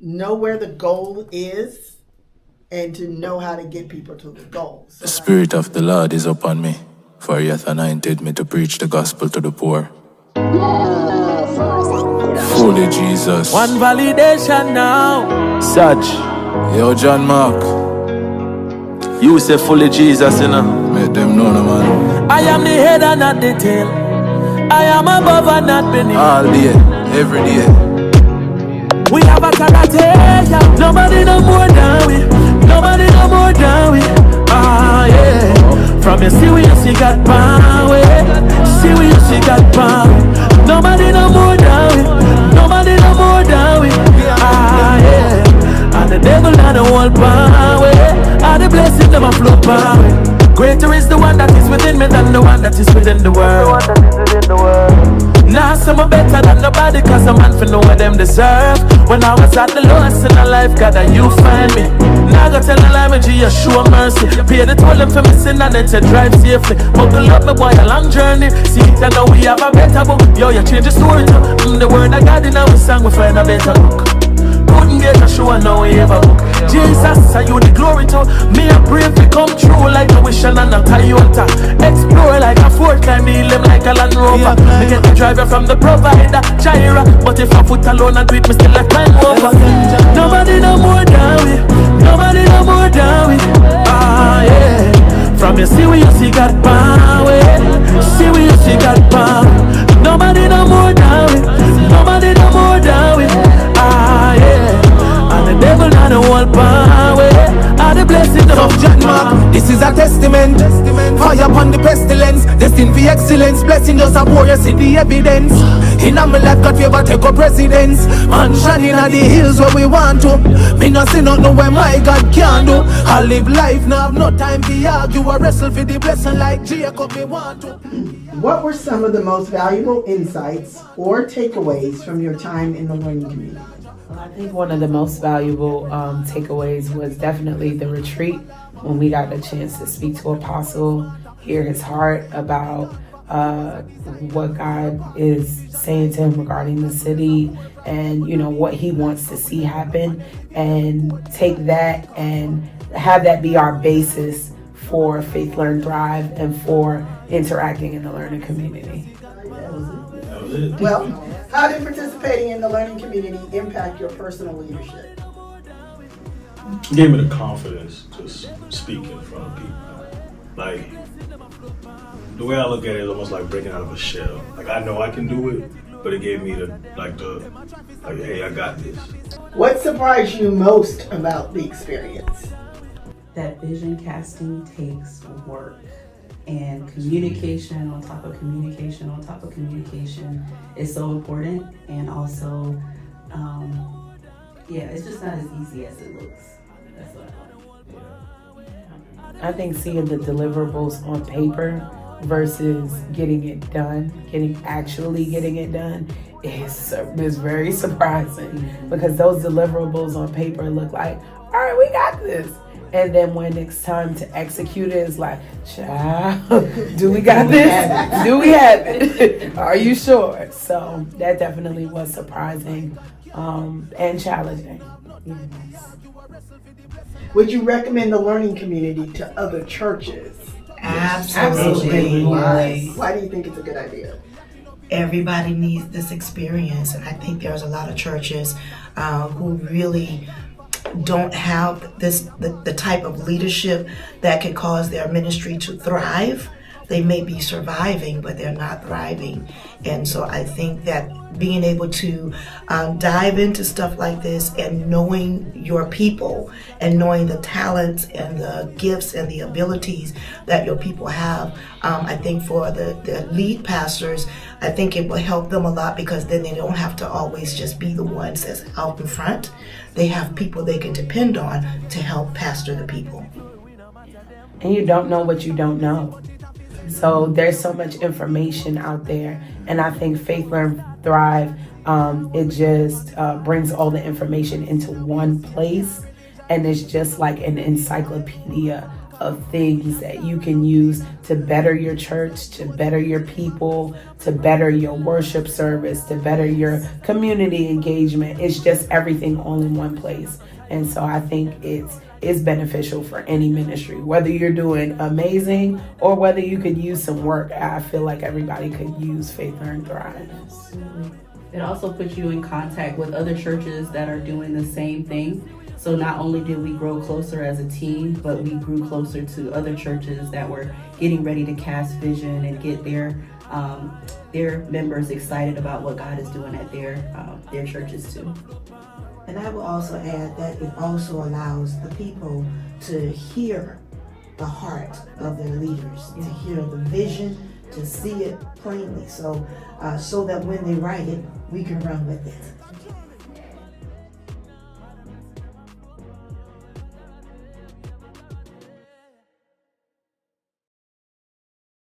know where the goal is and to know how to get people to the goal. So the Spirit of the Lord is upon me, for he hath anointed me to preach the gospel to the poor. Holy Jesus. One validation now. Such. Yo, John Mark. You say fully Jesus, you know. Make them know, no, man. I am the head and not the tail. I am above and not beneath. All day, every day. We have a karate. Nobody no more than we. Nobody no more than we. Ah, yeah. From you see we you see got power. See we you see got power. Nobody no more than we. Nobody no more than we. Ah, yeah. And the devil and the whole power. And the blessing them a flow power. Greater is the one that is within me than the one that is within the world. Now some are better than nobody, cause a man for know what them deserve. When I was at the lowest in my life, God, that you find me. Now I go tell the lie, me G, you show mercy. Pay the toll them for me sin and then to drive safely. Buckle up my boy, a long journey. See it and now we have a better book. Yo, you change the story too. The word I got in our song, we find a better book. Couldn't get a show and now we have a book. Jesus, are you the glory to me? I pray if it come true like a wish and a Toyota. Explore like a Ford, climb the hill like a Land Rover. Me get the driver from the provider, Jaira. But if I foot alone and do it, me still a climb over. Nobody no more than we. Nobody no more than we. Ah, yeah. From you see where you see God power. See where you see God power. Nobody no more than we. Nobody no more than we. Ah, yeah. And the devil and the whole power. And the blessing of John Mark, this is a testament. Fire upon the pestilence, destined for excellence. Blessing just a pour, you see the evidence. In a my life, God favor take up residence. Man shining at the hills where we want to. Me no see nothing where my God can do. I live life, now have no time to argue. I wrestle for the blessing like Jacob, me want to. what were some of the most valuable insights or takeaways from your time in the learning community? Well, I think one of the most valuable takeaways was definitely the retreat, when we got the chance to speak to Apostle, hear his heart about what God is saying to him regarding the city and, you know, what he wants to see happen, and take that and have that be our basis for Faith, Learn, Thrive and for interacting in the learning community. Well, how did participating in the learning community impact your personal leadership? It gave me the confidence to speak in front of people. Like, the way I look at it is almost like breaking out of a shell. Like, I know I can do it, but it gave me the hey, I got this. What surprised you most about the experience? That vision casting takes work, and communication on top of communication on top of communication is so important. And also, it's just not as easy as it looks. That's what I think seeing the deliverables on paper versus getting it done, actually getting it done is very surprising, because those deliverables on paper look like, all right, we got this. And then when it's time to execute it, it's like, child, do we got this? Do we have it? Are you sure? So that definitely was surprising and challenging. Yes. Would you recommend the learning community to other churches? Absolutely. Why do you think it's a good idea? Everybody needs this experience, and I think there's a lot of churches who really don't have the type of leadership that can cause their ministry to thrive. They may be surviving, but they're not thriving. And so I think that being able to dive into stuff like this and knowing your people and knowing the talents and the gifts and the abilities that your people have, I think for the lead pastors, I think it will help them a lot, because then they don't have to always just be the ones that's out in front. They have people they can depend on to help pastor the people. And you don't know what you don't know. So there's so much information out there, and I think Faith, Learn, Thrive, it just brings all the information into one place, and it's just like an encyclopedia of things that you can use to better your church, to better your people, to better your worship service, to better your community engagement. It's just everything all in one place. And so I think it's beneficial for any ministry, whether you're doing amazing or whether you could use some work. I feel like everybody could use Faith, Learn, Thrive. Absolutely. It also puts you in contact with other churches that are doing the same thing. So not only did we grow closer as a team, but we grew closer to other churches that were getting ready to cast vision and get their members excited about what God is doing at their churches too. And I will also add that it also allows the people to hear the heart of their leaders, to hear the vision, to see it plainly, so that when they write it, we can run with it.